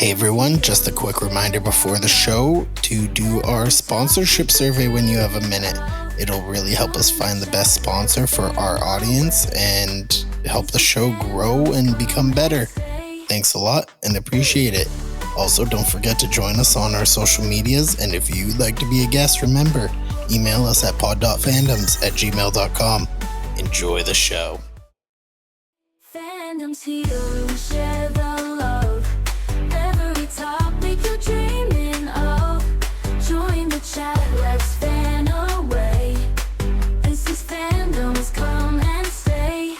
Hey everyone, just a quick reminder before the show to do our sponsorship survey when you have a minute. It'll really help us find the best sponsor for our audience and help the show grow and become better. Thanks a lot and appreciate it. Also, don't forget to join us on our social medias, and if you'd like to be a guest, remember, email us at pod.fandoms@gmail.com. Enjoy the show. Fandoms here, we share the love. Every topic you're dreaming of. Join the chat, let's fan away. This is Fandoms, come and stay.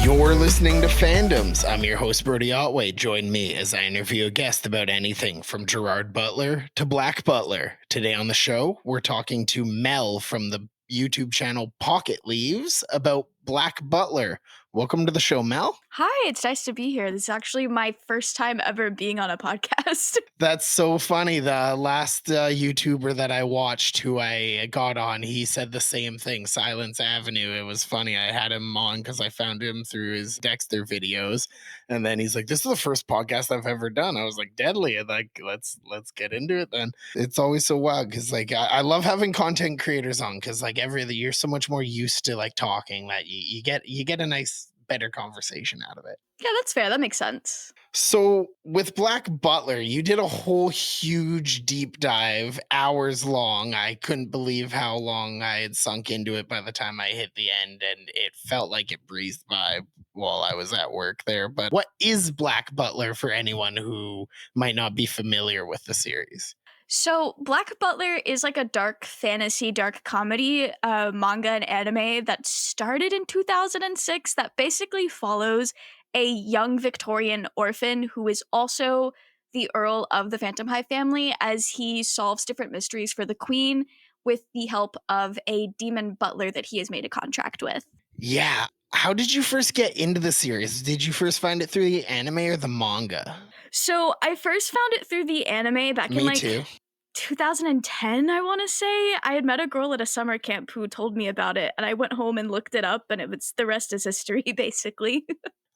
You're listening to Fandoms. I'm your host, Brody Otway. Join me as I interview a guest about anything from Gerard Butler to Black Butler. Today on the show, we're talking to Mel from the YouTube channel Pocket Leaves about Black Butler. Welcome to the show, Mel. Hi, it's nice to be here. This is actually my first time ever being on a podcast. That's so funny. The last YouTuber that I watched who I got on, he said the same thing, Silence Avenue. It was funny. I had him on because I found him through his Dexter videos. And then he's like, this is the first podcast I've ever done. I was like, deadly. And like, let's get into it then. It's always so wild because like I love having content creators on because like you're so much more used to like talking that you get a nice better conversation out of it. Yeah, that's fair. That makes sense. So with Black Butler, you did a whole huge deep dive, hours long. I couldn't believe how long I had sunk into it by the time I hit the end, and it felt like it breezed by while I was at work there. But what is Black Butler for anyone who might not be familiar with the series? So, Black Butler is like a dark fantasy, dark comedy manga and anime that started in 2006 that basically follows a young Victorian orphan who is also the Earl of the Phantom High family as he solves different mysteries for the Queen with the help of a demon butler that he has made a contract with. Yeah. How did you first get into the series? Did you first find it through the anime or the manga? So, I first found it through the anime back in like 2010, I want to say. I had met a girl at a summer camp who told me about it, and I went home and looked it up, and the rest is history, basically.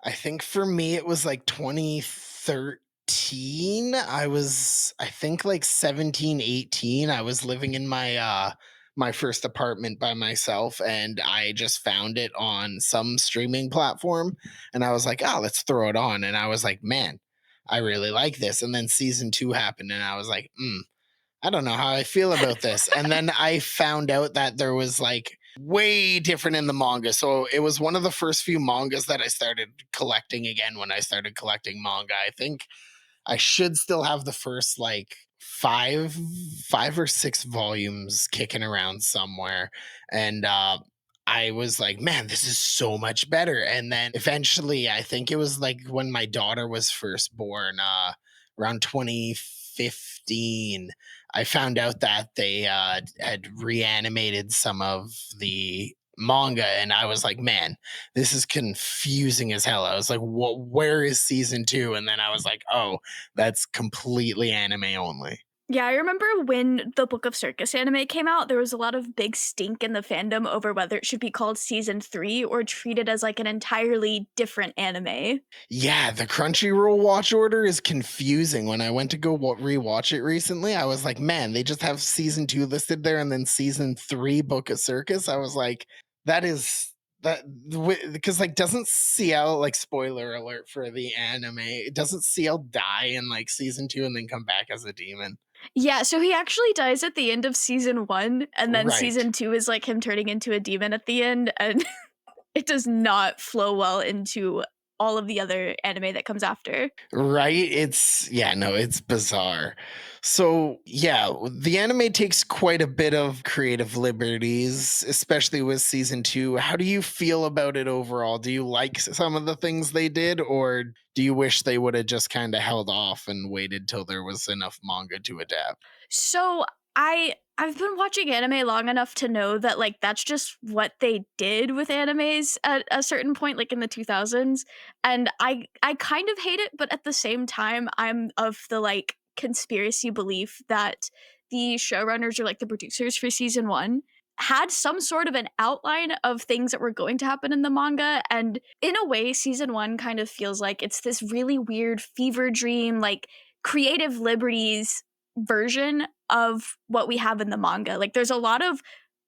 I think for me it was like 2013. I think like 17, 18. I was living in my my first apartment by myself, and I just found it on some streaming platform, and I was like, "Oh, let's throw it on." And I was like, "Man, I really like this." And then season 2 happened, and I was like, I don't know how I feel about this. And then I found out that there was like way different in the manga. So it was one of the first few mangas that I started collecting again when I started collecting manga. I think I should still have the first like five or six volumes kicking around somewhere. And I was like, man, this is so much better. And then eventually, I think it was like when my daughter was first born, around 2015, I found out that they had reanimated some of the manga, and I was like, man, this is confusing as hell. I was like, where is season 2? And then I was like, oh, that's completely anime only. Yeah, I remember when the Book of Circus anime came out, there was a lot of big stink in the fandom over whether it should be called season 3 or treated as like an entirely different anime. Yeah, the Crunchyroll watch order is confusing. When I went to go rewatch it recently, I was like, man, they just have season 2 listed there and then season 3 Book of Circus. I was like, because like doesn't CL, like spoiler alert for the anime, doesn't CL die in like season 2 and then come back as a demon? Yeah, so he actually dies at the end of season 1, and then Right. season 2 is like him turning into a demon at the end, and it does not flow well into all of the other anime that comes after. Right? It's bizarre. So, yeah, the anime takes quite a bit of creative liberties, especially with season 2. How do you feel about it overall? Do you like some of the things they did, or do you wish they would have just kind of held off and waited till there was enough manga to adapt? So I've been watching anime long enough to know that like that's just what they did with animes at a certain point, like in the 2000s, and I kind of hate it, but at the same time I'm of the like conspiracy belief that the showrunners or like the producers for season 1 had some sort of an outline of things that were going to happen in the manga. And in a way, season 1 kind of feels like it's this really weird fever dream, like creative liberties version of what we have in the manga. Like there's a lot of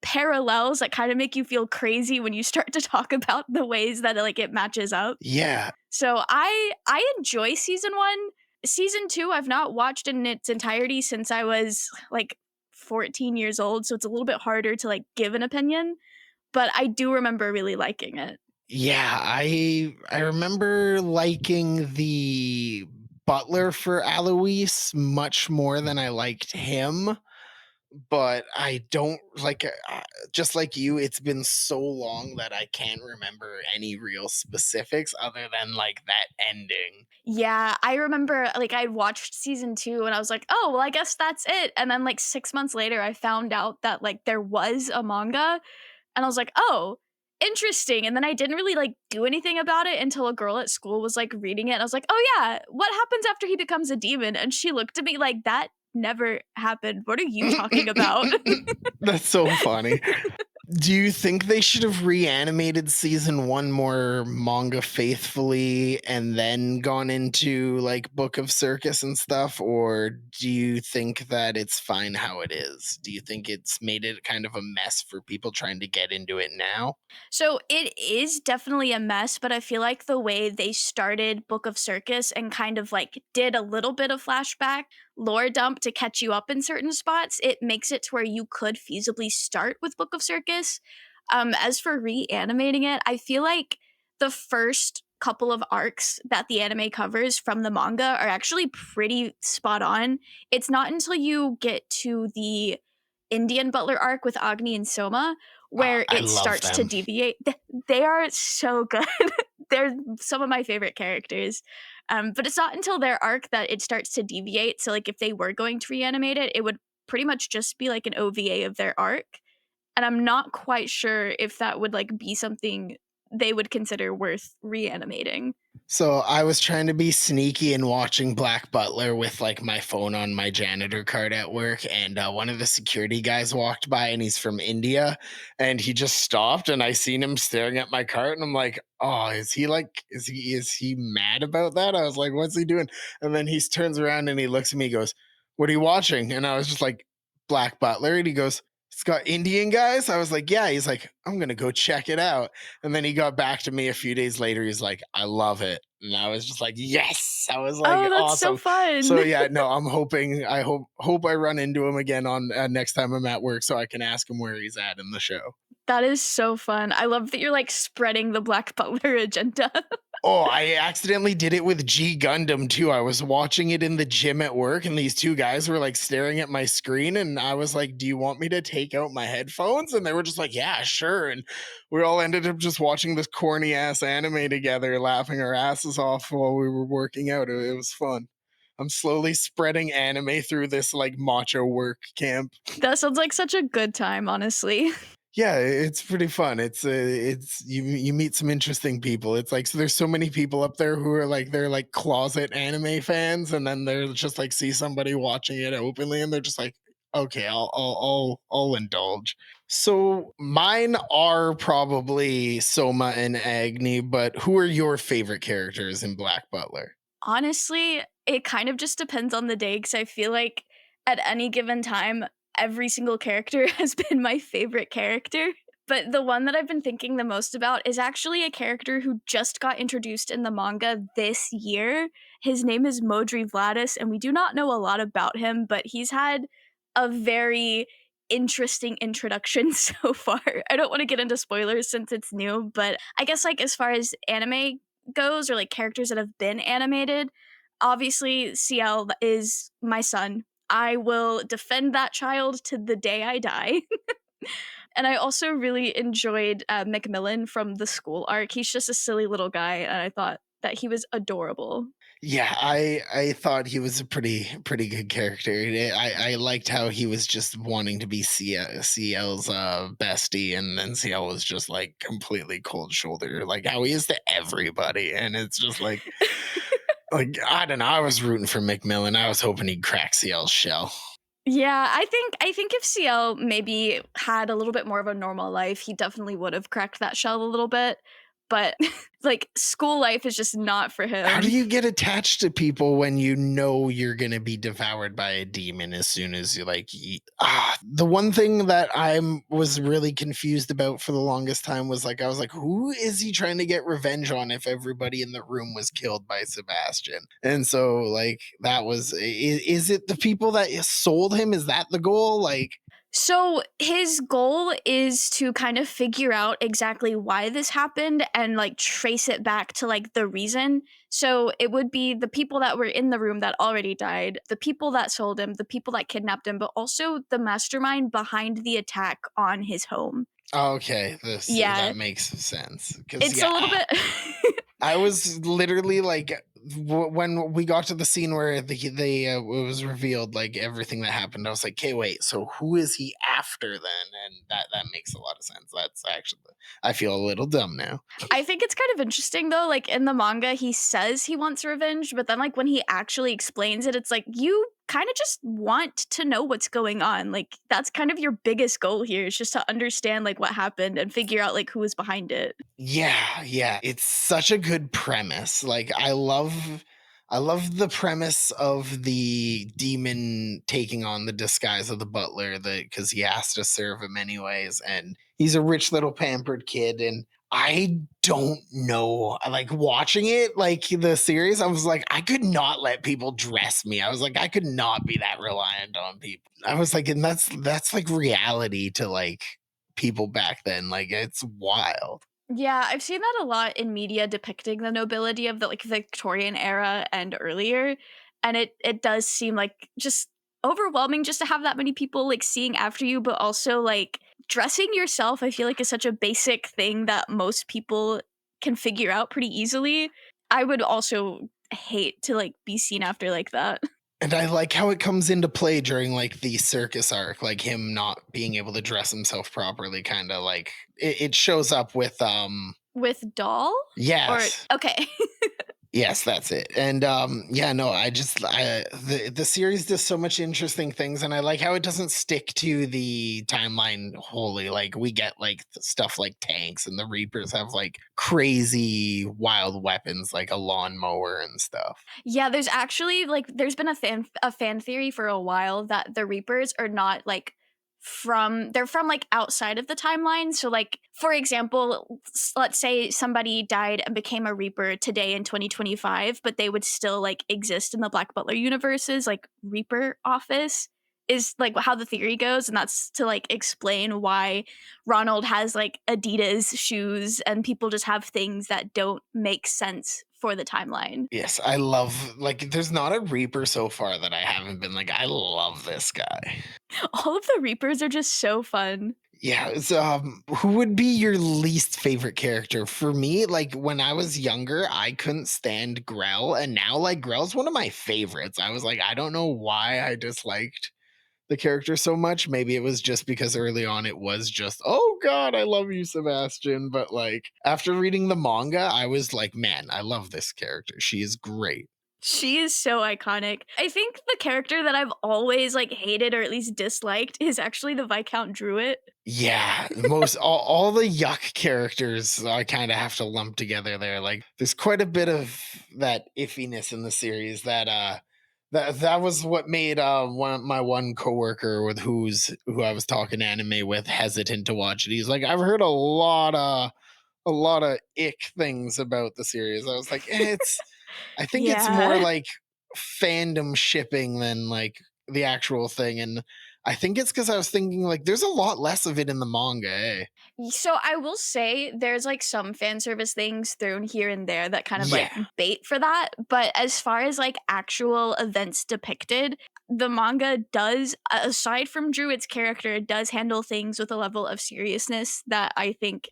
parallels that kind of make you feel crazy when you start to talk about the ways that like it matches up. Yeah. So I enjoy season 1. Season 2 I've not watched in its entirety since I was like 14 years old, so it's a little bit harder to like give an opinion, but I do remember really liking it. Yeah, I remember liking the butler for Alois much more than I liked him, but I don't like just like you, it's been so long that I can't remember any real specifics other than like that ending. Yeah, I remember like I watched season 2 and I was like, "Oh, well I guess that's it." And then like 6 months later I found out that like there was a manga and I was like, "Oh, interesting." And then I didn't really like do anything about it until a girl at school was like reading it and I was like, "Oh yeah, what happens after he becomes a demon?" And she looked at me like that never happened. What are you talking about? That's so funny. Do you think they should have reanimated season 1 more manga faithfully and then gone into like Book of Circus and stuff? Or do you think that it's fine how it is? Do you think it's made it kind of a mess for people trying to get into it now? So it is definitely a mess, but I feel like the way they started Book of Circus and kind of like did a little bit of flashback lore dump to catch you up in certain spots, it makes it to where you could feasibly start with Book of Circus. As for reanimating it, I feel like the first couple of arcs that the anime covers from the manga are actually pretty spot on. It's not until you get to the Indian Butler arc with Agni and Soma where I it love starts to them. deviate. They are so good. They're some of my favorite characters. But it's not until their arc that it starts to deviate. So, like, if they were going to reanimate it, it would pretty much just be like an OVA of their arc. And I'm not quite sure if that would like be something they would consider worth reanimating. So I was trying to be sneaky and watching Black Butler with like my phone on my janitor card at work, and one of the security guys walked by, and he's from India, and he just stopped, and I seen him staring at my cart, and I'm like, oh, is he like, is he mad about that? I was like, what's he doing? And then he turns around and he looks at me, he goes, "What are you watching?" And I was just like, Black Butler, and he goes, "It's got Indian guys." I was like, yeah. He's like, "I'm gonna go check it out." And then he got back to me a few days later. He's like, "I love it." And I was just like, yes. I was like, Oh, that's so awesome. So fun. yeah, no, I'm hoping I hope I run into him again on next time I'm at work so I can ask him where he's at in the show. That is so fun. I love that you're like spreading the Black Butler agenda. Oh, I accidentally did it with G Gundam too. I was watching it in the gym at work, and these two guys were like staring at my screen, and I was like, "Do you want me to take out my headphones?" And they were just like, "Yeah, sure." And we all ended up just watching this corny ass anime together, laughing our asses off while we were working out. It was fun. I'm slowly spreading anime through this like macho work camp. That sounds like such a good time, honestly. Yeah, it's pretty fun. It's you meet some interesting people. It's like so there's so many people up there who are like they're like closet anime fans, and then they're just like see somebody watching it openly, and they're just like, okay, I'll indulge. So mine are probably Soma and Agni, but who are your favorite characters in Black Butler? Honestly, it kind of just depends on the day because I feel like at any given time, every single character has been my favorite character. But the one that I've been thinking the most about is actually a character who just got introduced in the manga this year. His name is Modri Vladis, and we do not know a lot about him, but he's had a very interesting introduction so far. I don't want to get into spoilers since it's new, but I guess like as far as anime goes or like characters that have been animated, obviously CL is my son. I will defend that child to the day I die. And I also really enjoyed Macmillan from the school arc. He's just a silly little guy, and I thought that he was adorable. Yeah, I thought he was a pretty good character. I liked how he was just wanting to be CL's bestie, and then CL was just like completely cold shoulder, like how he is to everybody. And it's just like I don't know. I was rooting for Macmillan. I was hoping he'd crack CL's shell. Yeah, I think if CL maybe had a little bit more of a normal life, he definitely would have cracked that shell a little bit. But like school life is just not for How do him. you get attached to people when you know you're gonna be devoured by a demon as soon as you like the one thing that I'm was really confused about for the longest time was like I was like, who is he trying to get revenge on if everybody in the room was killed by Sebastian? And so like that was is it the people that sold him? Is that the goal? Like So his goal is to kind of figure out exactly why this happened and like trace it back to like the reason. So it would be the people that were in the room that already died, the people that sold him, the people that kidnapped him, but also the mastermind behind the attack on his home. okay, this Yeah, that makes sense because it's a yeah, little bit I was literally like, when we got to the scene where it was revealed like everything that happened. I was like, okay, wait, so who is he after then? And that makes a lot of sense. That's actually, I feel a little dumb now. I think it's kind of interesting though, like in the manga he says he wants revenge, but then like when he actually explains it, it's like you kind of just want to know what's going on. Like that's kind of your biggest goal here is just to understand like what happened and figure out like who was behind it. Yeah, yeah, it's such a good premise. Like I love the premise of the demon taking on the disguise of the butler because he has to serve him anyways and he's a rich little pampered kid and I don't know. Like watching it, like the series, I was like, I could not let people dress me. I was like, I could not be that reliant on people. I was like, and that's like reality to like people back then. Like it's wild. Yeah, I've seen that a lot in media depicting the nobility of the like Victorian era and earlier, and it does seem like just overwhelming just to have that many people like seeing after you, but also like dressing yourself. I feel like is such a basic thing that most people can figure out pretty easily. I would also hate to like be seen after like that. And I like how it comes into play during like the circus arc, like him not being able to dress himself properly, kind of like it shows up with With doll or yes. okay. Yes, that's it. And yeah, no, the series does so much interesting things and I like how it doesn't stick to the timeline wholly. Like we get like stuff like tanks and the Reapers have like crazy wild weapons like a lawnmower and stuff. Yeah, there's actually like there's been a fan theory for a while that the Reapers are not like they're from like outside of the timeline. So like for example, let's say somebody died and became a Reaper today in 2025, but they would still like exist in the Black Butler universe's like Reaper office is like how the theory goes, and that's to like explain why Ronald has like Adidas shoes and people just have things that don't make sense for the timeline. Yes, I love like there's not a Reaper so far that I haven't been like, I love this guy. All of the Reapers are just so fun. Yeah, it's, who would be your least favorite character? For me, like when I was younger, I couldn't stand Grell, and now like Grell's one of my favorites. I was like, I don't know why I disliked the character so much. Maybe it was just because early on it was just, oh god, I love you, Sebastian. But like after reading the manga, I was like, man, I love this character. She is great. She is so iconic. I think the character that I've always like hated or at least disliked is actually the Viscount Druid. Yeah, most all the yuck characters I kind of have to lump together there. Like there's quite a bit of that iffiness in the series that was what made my one coworker with who I was talking anime with hesitant to watch it. He's like, I've heard a lot of ick things about the series. I was like, it's I think it's more Yeah. like fandom shipping than like the actual thing. And I think it's because I was thinking like there's a lot less of it in the manga. Eh? So I will say there's like some fan service things thrown here and there that kind of like Yeah. bait for that. But as far as like actual events depicted, the manga does, aside from Druid's character, it does handle things with a level of seriousness that I think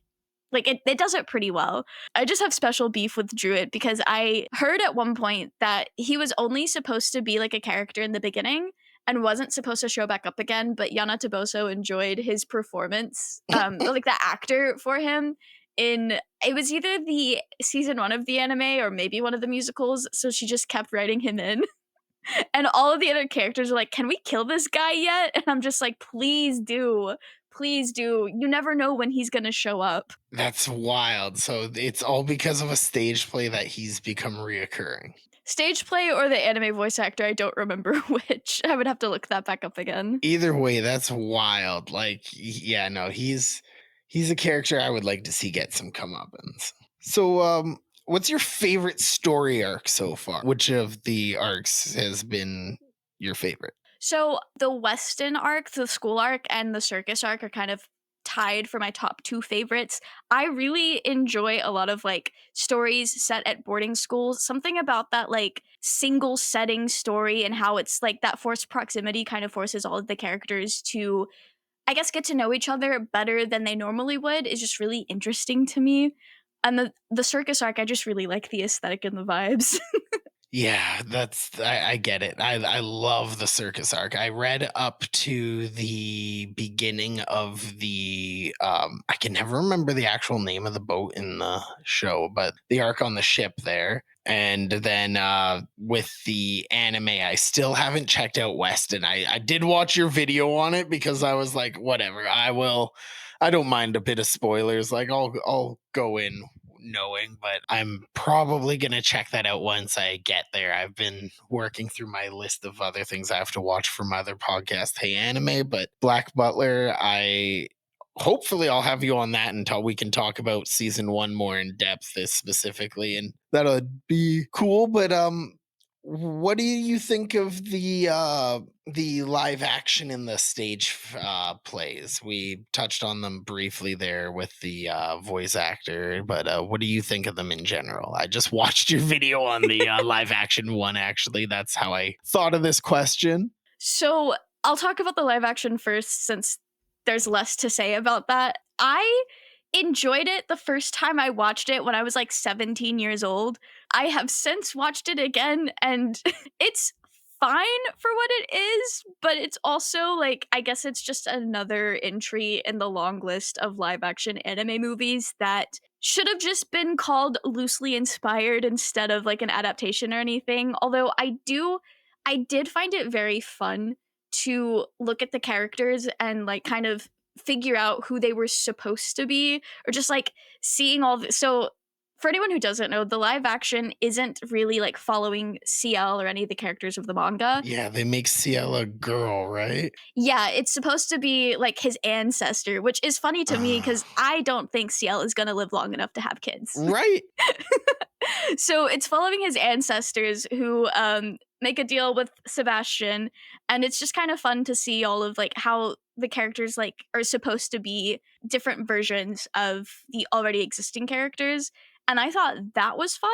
like it does it pretty well. I just have special beef with Druid because I heard at one point that he was only supposed to be like a character in the beginning and wasn't supposed to show back up again, but Yana Taboso enjoyed his performance, like the actor for him in it was either the season 1 of the anime or maybe one of the musicals, so she just kept writing him in. And all of the other characters are like, "Can we kill this guy yet?" And I'm just like, "Please do. Please do. You never know when he's gonna show up." That's wild. So it's all because of a stage play that he's become reoccurring. Stage play or the anime voice actor, I don't remember which. I would have to look that back up again. Either way, that's wild. Like, yeah, no, he's a character I would like to see get some comeuppance. So, what's your favorite story arc so far? Which of the arcs has been your favorite? So the Weston arc, the school arc, and the circus arc are kind of tied for my top two favorites. I really enjoy a lot of like stories set at boarding schools. Something about that like single setting story and how it's like that forced proximity kind of forces all of the characters to, I guess, get to know each other better than they normally would is just really interesting to me. And the circus arc, I just really like the aesthetic and the vibes. Yeah, I get it. I love the circus arc. I read up to the beginning of the I can never remember the actual name of the boat in the show, but the arc on the ship there. And then with the anime, I still haven't checked out Weston. I did watch your video on it because I was like, whatever, I don't mind a bit of spoilers. Like I'll go in knowing, but I'm probably going to check that out once I get there. I've been working through my list of other things I have to watch for my other podcast, Hey Anime, but Black Butler, I hopefully I'll have you on that until we can talk about season 1 more in depth this specifically, and that'll be cool. But what do you think of the live action and the stage plays? We touched on them briefly there with the voice actor, but what do you think of them in general? I just watched your video on the live action one, actually. That's how I thought of this question. So I'll talk about the live action first since there's less to say about that. I enjoyed it the first time I watched it when I was like 17 years old. I have since watched it again and it's fine for what it is, but it's also like, I guess it's just another entry in the long list of live action anime movies that should have just been called loosely inspired instead of like an adaptation or anything. Although I did find it very fun to look at the characters and like kind of figure out who they were supposed to be or just like seeing all the, so for anyone who doesn't know, the live action isn't really like following CL or any of the characters of the manga. Yeah, they make CL a girl, right? Yeah, it's supposed to be like his ancestor, which is funny to me because I don't think CL is going to live long enough to have kids. Right. So it's following his ancestors who make a deal with Sebastian, and it's just kind of fun to see all of like how the characters like are supposed to be different versions of the already existing characters, and I thought that was fun.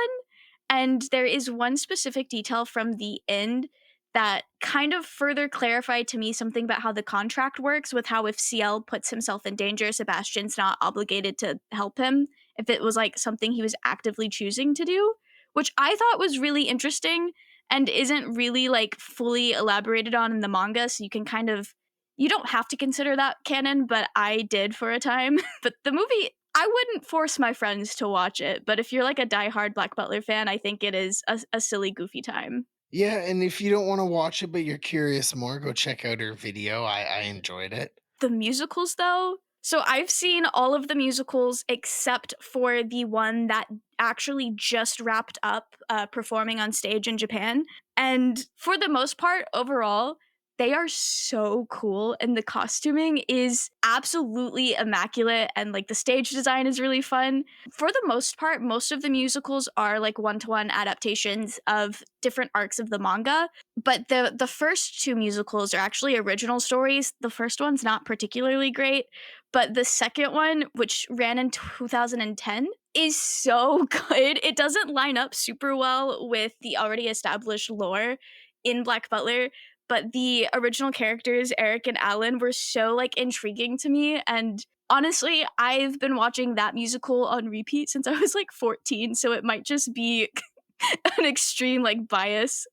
And there is one specific detail from the end that kind of further clarified to me something about how the contract works with how if CL puts himself in danger, Sebastian's not obligated to help him if it was like something he was actively choosing to do, which I thought was really interesting and isn't really like fully elaborated on in the manga. So you can kind of, you don't have to consider that canon, but I did for a time. But the movie, I wouldn't force my friends to watch it, but if you're like a diehard Black Butler fan, I think it is a silly, goofy time. Yeah, and if you don't want to watch it but you're curious more, go check out her video. I enjoyed it. The musicals, though, so I've seen all of the musicals except for the one that actually just wrapped up performing on stage in Japan. And for the most part, overall, they are so cool. And the costuming is absolutely immaculate. And like the stage design is really fun. For the most part, most of the musicals are like one-to-one adaptations of different arcs of the manga. But the first two musicals are actually original stories. The first one's not particularly great. But the second one, which ran in 2010, is so good. It doesn't line up super well with the already established lore in Black Butler, but the original characters, Eric and Alan, were so like intriguing to me. And honestly, I've been watching that musical on repeat since I was like 14, so it might just be an extreme like bias.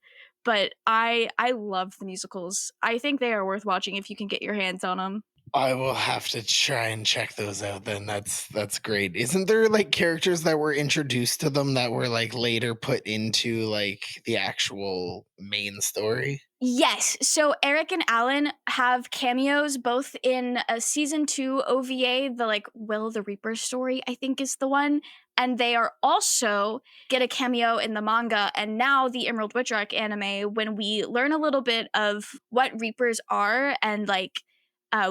But I love the musicals. I think they are worth watching if you can get your hands on them. I will have to try and check those out then. That's great. Isn't there like characters that were introduced to them that were like later put into like the actual main story? Yes. So Eric and Alan have cameos both in a season 2 OVA, the like Will the Reaper story, I think is the one. And they are also get a cameo in the manga and now the Emerald Witch Arc anime when we learn a little bit of what Reapers are and like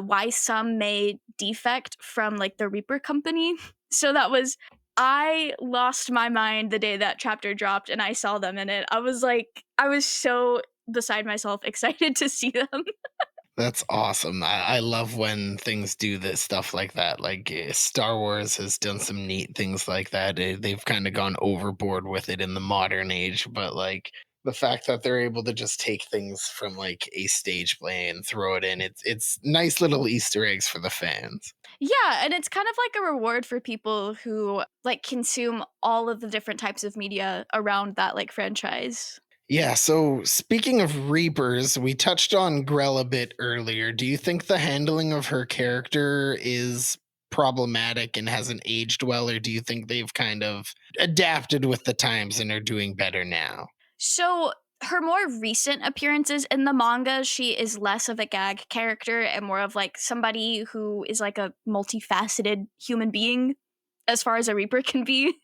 why some may defect from like the Reaper company. So that was I lost my mind the day that chapter dropped and I saw them in it. I was like, I was so beside myself excited to see them. That's awesome. I love when things do this stuff like that. Like Star Wars has done some neat things like that. They've kind of gone overboard with it in the modern age, but like the fact that they're able to just take things from like a stage play and throw it in, it's nice little Easter eggs for the fans. Yeah, and it's kind of like a reward for people who like consume all of the different types of media around that like franchise. Yeah, so speaking of Reapers, we touched on Grell a bit earlier. Do you think the handling of her character is problematic and hasn't aged well, or do you think they've kind of adapted with the times and are doing better now? So her more recent appearances in the manga, she is less of a gag character and more of like somebody who is like a multifaceted human being as far as a Reaper can be.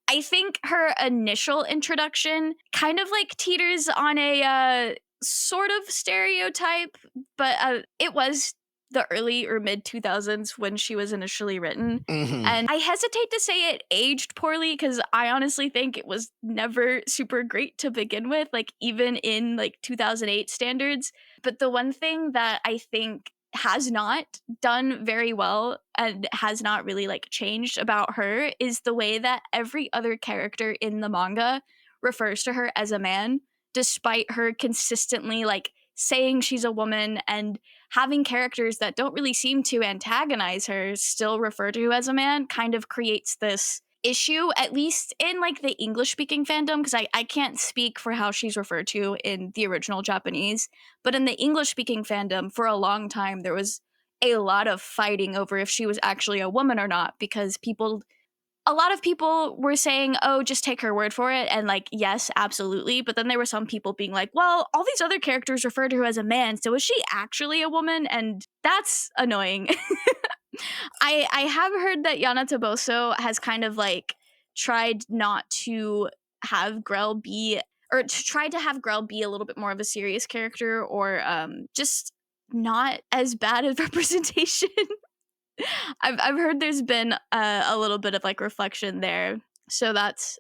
I think her initial introduction kind of like teeters on a sort of stereotype, but it was the early or mid 2000s when she was initially written. Hmm. And I hesitate to say it aged poorly because I honestly think it was never super great to begin with, like even in like 2008 standards. But the one thing that I think has not done very well and has not really like changed about her is the way that every other character in the manga refers to her as a man despite her consistently like saying she's a woman and having characters that don't really seem to antagonize her still refer to as a man kind of creates this issue, at least in like the English speaking fandom, because I can't speak for how she's referred to in the original Japanese, but in the English speaking fandom, for a long time, there was a lot of fighting over if she was actually a woman or not because a lot of people were saying, "Oh, just take her word for it." And like, yes, absolutely. But then there were some people being like, "Well, all these other characters refer to her as a man, so is she actually a woman?" And that's annoying. I have heard that Yana Toboso has kind of like tried not to have Grell be or to try to have Grell be a little bit more of a serious character or just not as bad of representation. I've heard there's been a little bit of like reflection there, so that's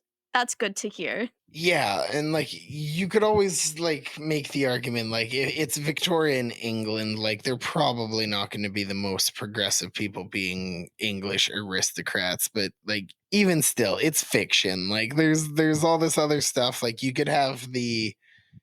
good to hear. Yeah, and like you could always like make the argument like it's Victorian England, like they're probably not going to be the most progressive people being English aristocrats, but like even still, it's fiction. Like there's all this other stuff. Like you could have the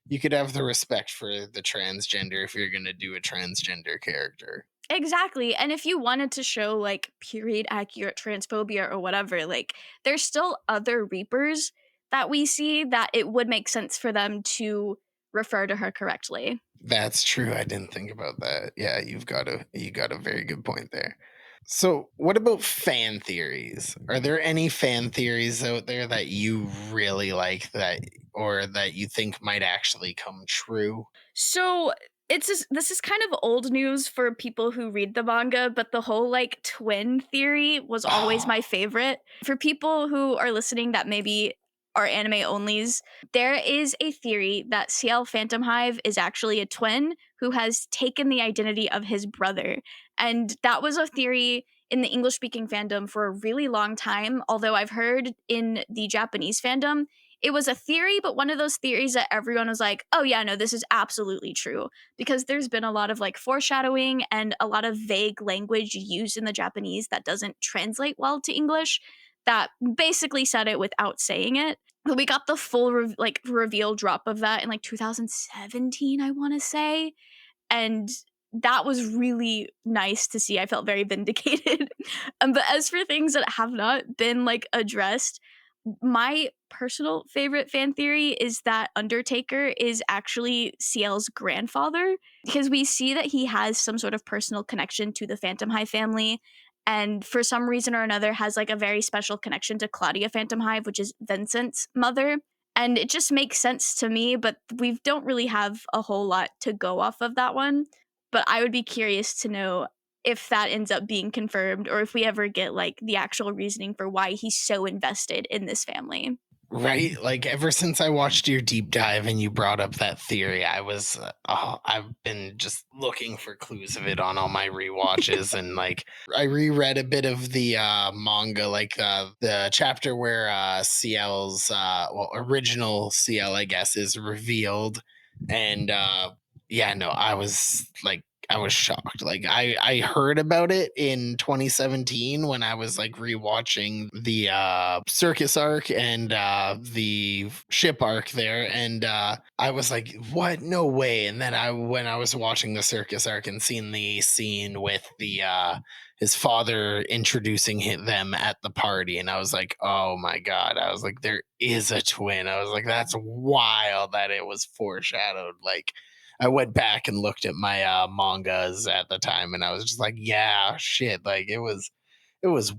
respect for the transgender if you're going to do a transgender character. Exactly. And if you wanted to show like period accurate transphobia or whatever, like there's still other Reapers that we see that it would make sense for them to refer to her correctly. That's true. I didn't think about that. Yeah, you got a very good point there. So, what about fan theories? Are there any fan theories out there that you really like that or that you think might actually come true? So this is kind of old news for people who read the manga, but the whole like twin theory was always Oh, my favorite. For people who are listening that maybe are anime onlys, there is a theory that CL Phantom Hive is actually a twin who has taken the identity of his brother. And that was a theory in the English speaking fandom for a really long time, although I've heard in the Japanese fandom it was a theory, but one of those theories that everyone was like, oh, yeah, no, this is absolutely true. Because there's been a lot of like foreshadowing and a lot of vague language used in the Japanese that doesn't translate well to English that basically said it without saying it. But we got the full like reveal drop of that in like 2017, I want to say. And that was really nice to see. I felt very vindicated. But as for things that have not been like addressed, My personal favorite fan theory is that Undertaker is actually CL's grandfather because we see that he has some sort of personal connection to the Phantom Hive family. And for some reason or another, has like a very special connection to Claudia Phantom Hive, which is Vincent's mother. And it just makes sense to me, but we don't really have a whole lot to go off of that one. But I would be curious to know if that ends up being confirmed or if we ever get like the actual reasoning for why he's so invested in this family. Right? Like ever since I watched your deep dive and you brought up that theory, I've been just looking for clues of it on all my rewatches and like I reread a bit of the manga, like the chapter where CL's original CL I guess is revealed, and yeah, no, I was shocked. Like I heard about it in 2017 when I was like rewatching the circus arc and the ship arc there, and I was like, "What? No way!" And then I when I was watching the circus arc and seeing the scene with the his father introducing them at the party, and I was like, "Oh my god!" I was like, "There is a twin." I was like, "That's wild that it was foreshadowed." Like I went back and looked at my mangas at the time, and I was just like, "Yeah, shit!" Like it was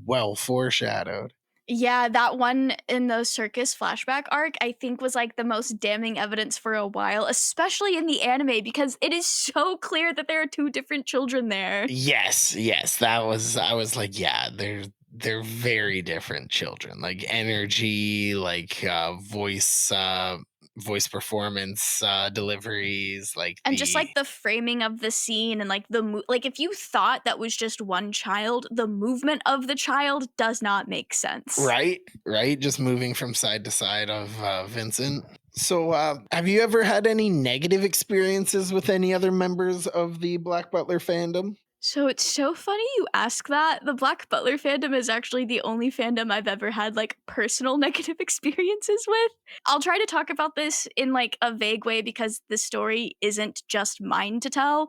well foreshadowed. Yeah, that one in the circus flashback arc, I think was like the most damning evidence for a while, especially in the anime, because it is so clear that there are two different children there. Yes, yes, that was. I was like, "Yeah, they're very different children. Like energy, like voice performance, deliveries, like And just the like the framing of the scene and like like if you thought that was just one child, the movement of the child does not make sense. right, right, just moving from side to side of Vincent." So, have you ever had any negative experiences with any other members of the Black Butler fandom? So it's so funny you ask that. The Black Butler fandom is actually the only fandom I've ever had like personal negative experiences with. I'll try to talk about this in like a vague way because the story isn't just mine to tell.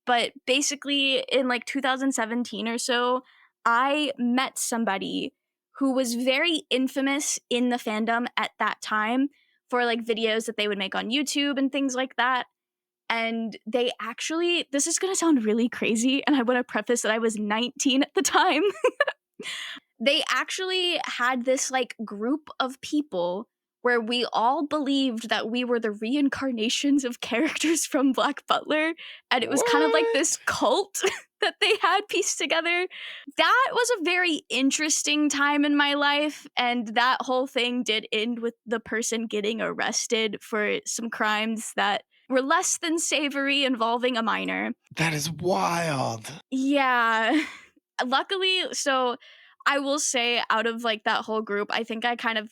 But basically, in like 2017 or so, I met somebody who was very infamous in the fandom at that time for like videos that they would make on YouTube and things like that. And they actually, this is gonna sound really crazy, and I wanna preface that I was 19 at the time. They actually had this like group of people where we all believed that we were the reincarnations of characters from Black Butler, and it was kind of like What? this cult that they had pieced together. That was a very interesting time in my life, and that whole thing did end with the person getting arrested for some crimes that were less than savory involving a minor. That is wild. Yeah. Luckily, so I will say out of like that whole group, I think I kind of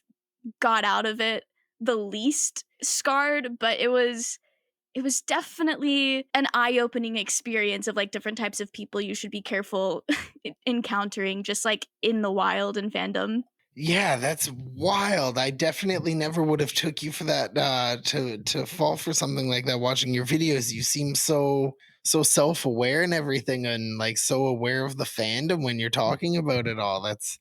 got out of it the least scarred, but it was definitely an eye-opening experience of like different types of people you should be careful encountering just like in the wild in fandom. Yeah, that's wild. I definitely never would have took you for that to fall for something like that watching your videos. You seem so self-aware and everything and like so aware of the fandom when you're talking about it all. That's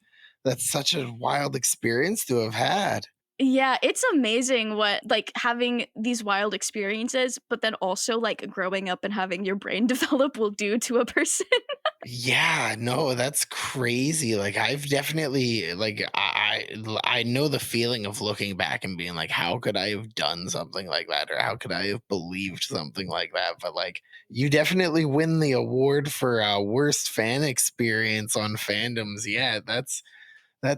such a wild experience to have had. Yeah, it's amazing what like having these wild experiences, but then also like growing up and having your brain develop will do to a person. Yeah, no, that's crazy. Like I've definitely like I know the feeling of looking back and being like, how could I have done something like that, or how could I have believed something like that? But like, you definitely win the award for worst fan experience on fandoms. Yeah, that's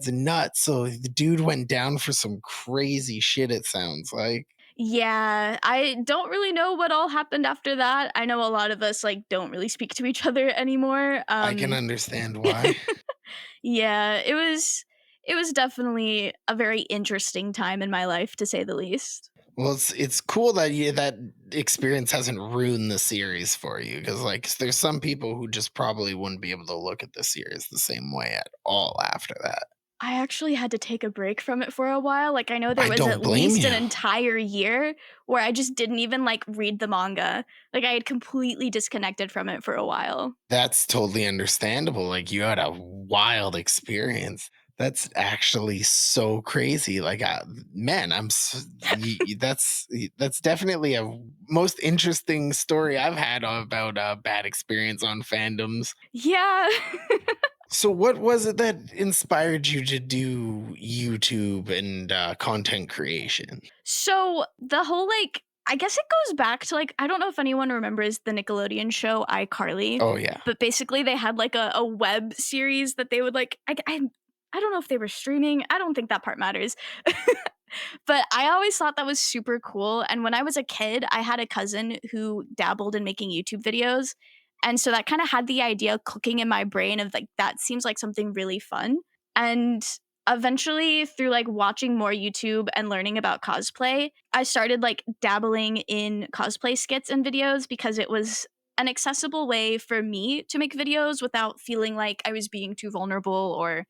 nuts. So the dude went down for some crazy shit. It sounds like. Yeah, I don't really know what all happened after that. I know a lot of us like don't really speak to each other anymore. I can understand why. Yeah, it was definitely a very interesting time in my life to say the least. Well, it's cool that that experience hasn't ruined the series for you because like there's some people who just probably wouldn't be able to look at the series the same way at all after that. I actually had to take a break from it for a while. Like I know there I was don't at blame least an you. entire year where I just didn't even like read the manga. Like I had completely disconnected from it for a while. That's totally understandable. Like you had a wild experience. That's actually so crazy. Like, man, that's definitely a most interesting story I've had about a bad experience on fandoms. Yeah. So, what was it that inspired you to do YouTube and content creation? So the whole like I guess it goes back to like I don't know if anyone remembers the Nickelodeon show iCarly, Oh yeah, but basically they had like a web series that they would like I don't know if they were streaming. I don't think that part matters. But I always thought that was super cool. And when I was a kid, I had a cousin who dabbled in making YouTube videos. And so that kind of had the idea cooking in my brain of like, that seems like something really fun. And eventually, through like watching more YouTube and learning about cosplay, I started like dabbling in cosplay skits and videos because it was an accessible way for me to make videos without feeling like I was being too vulnerable or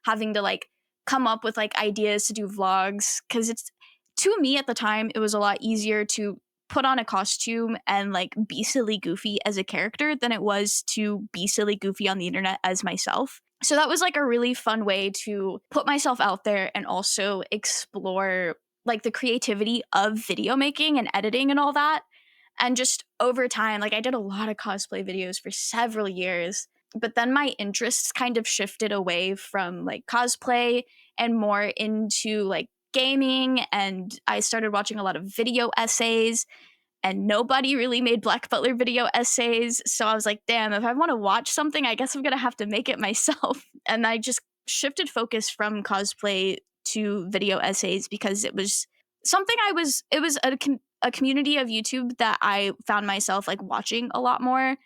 having to like come up with like ideas to do vlogs because it's to me at the time it was a lot easier to put on a costume and like be silly goofy as a character than it was to be silly goofy on the internet as myself. So that was like a really fun way to put myself out there and also explore like the creativity of video making and editing and all that. And just over time, like I did a lot of cosplay videos for several years, but then my interests kind of shifted away from like cosplay and more into like gaming. And I started watching a lot of video essays, and nobody really made Black Butler video essays. So I was like, damn, if I want to watch something, I guess I'm going to have to make it myself. And I just shifted focus from cosplay to video essays because it was something it was a community of YouTube that I found myself like watching a lot more.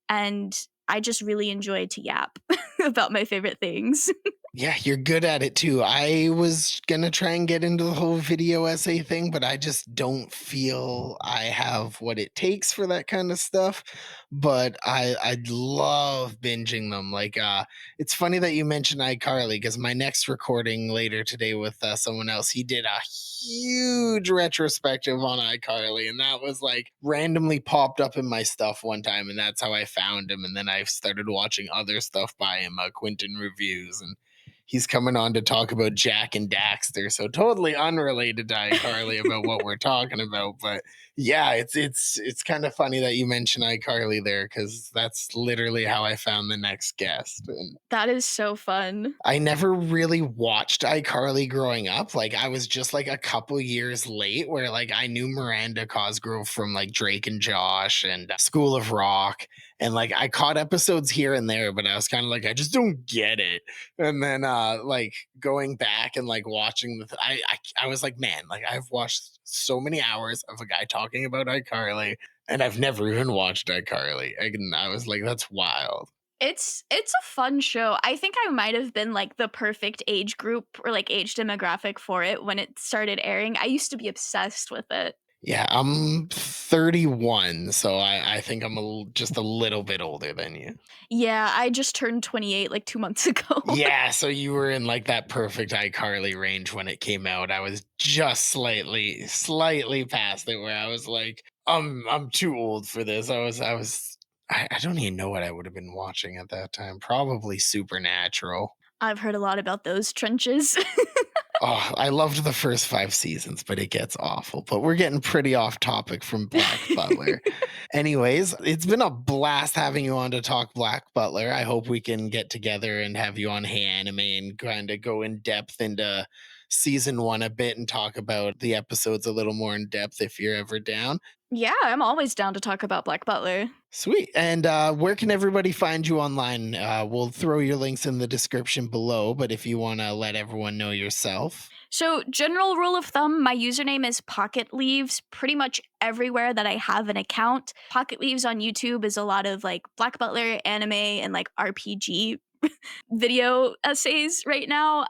And I just really enjoyed to yap about my favorite things. yeah, you're good at it too. I was gonna try and get into the whole video essay thing, but I just don't feel I have what it takes for that kind of stuff. But I love binging them. Like, it's funny that you mentioned iCarly because my next recording later today with someone else, he did a huge retrospective on iCarly, and that was like randomly popped up in my stuff one time, and that's how I found him. And then I started watching other stuff by him, Quentin reviews, and he's coming on to talk about Jack and Daxter. So totally unrelated to iCarly about what we're talking about. But yeah, it's kind of funny that you mention iCarly there because that's literally how I found the next guest. And That is so fun. I never really watched iCarly growing up. Like I was just like a couple years late where like I knew Miranda Cosgrove from like Drake and Josh and School of Rock. And like I caught episodes here and there, but I was kind of like, I just don't get it. And then like going back and like watching I was like, man, like I've watched so many hours of a guy talking about iCarly and I've never even watched iCarly. And I was like, that's wild. It's a fun show. I think I might have been like the perfect age group or like age demographic for it when it started airing. I used to be obsessed with it. Yeah, I'm 31, so I think I'm just a little bit older than you. Yeah, I just turned 28 like 2 months ago. Yeah, so you were in like that perfect iCarly range when it came out. I was just slightly past it where I was like, I'm too old for this. I don't even know what I would have been watching at that time. Probably Supernatural. I've heard a lot about those trenches. Oh, I loved the first 5 seasons, but it gets awful. But we're getting pretty off topic from Black Butler. Anyways, it's been a blast having you on to talk Black Butler. I hope we can get together and have you on Hey Anime and kind of go in depth into season 1 a bit and talk about the episodes a little more in depth if you're ever down. Yeah, I'm always down to talk about Black Butler. Sweet. And where can everybody find you online? We'll throw your links in the description below, but if you want to let everyone know yourself. So, general rule of thumb, my username is Pocket Leaves pretty much everywhere that I have an account. Pocket Leaves on YouTube is a lot of like Black Butler anime and like RPG video essays right now.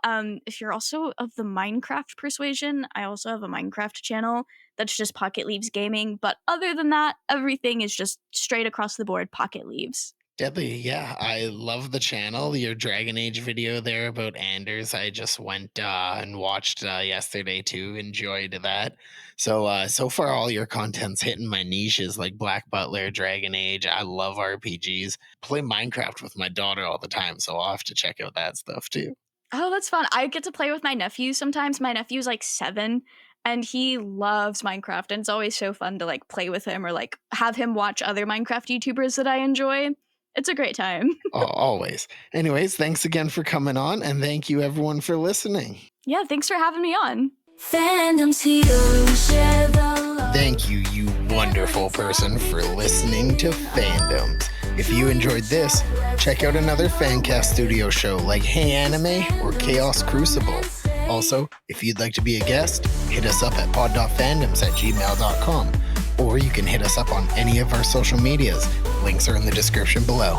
If you're also of the Minecraft persuasion, I also have a Minecraft channel that's just Pocket Leaves Gaming. But other than that, everything is just straight across the board Pocket Leaves. Deadly, yeah. I love the channel. Your Dragon Age video there about Anders, I just went and watched yesterday too. Enjoyed that. So so far, all your content's hitting my niches like Black Butler, Dragon Age. I love RPGs. Play Minecraft with my daughter all the time, so I'll have to check out that stuff too. Oh, that's fun. I get to play with my nephew sometimes. My nephew's like 7 and he loves Minecraft and it's always so fun to like play with him or like have him watch other Minecraft YouTubers that I enjoy. It's a great time. Always. Anyways, thanks again for coming on, and thank you everyone for listening. Yeah, thanks for having me on. Fandoms here, we share the love. Thank you, you wonderful person, for listening to Fandoms. If you enjoyed this, check out another Fancast Studio show like Hey Anime or Chaos Crucible. Also, if you'd like to be a guest, hit us up at pod.fandoms@gmail.com, or you can hit us up on any of our social medias. Links are in the description below.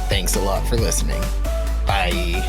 Thanks a lot for listening. Bye.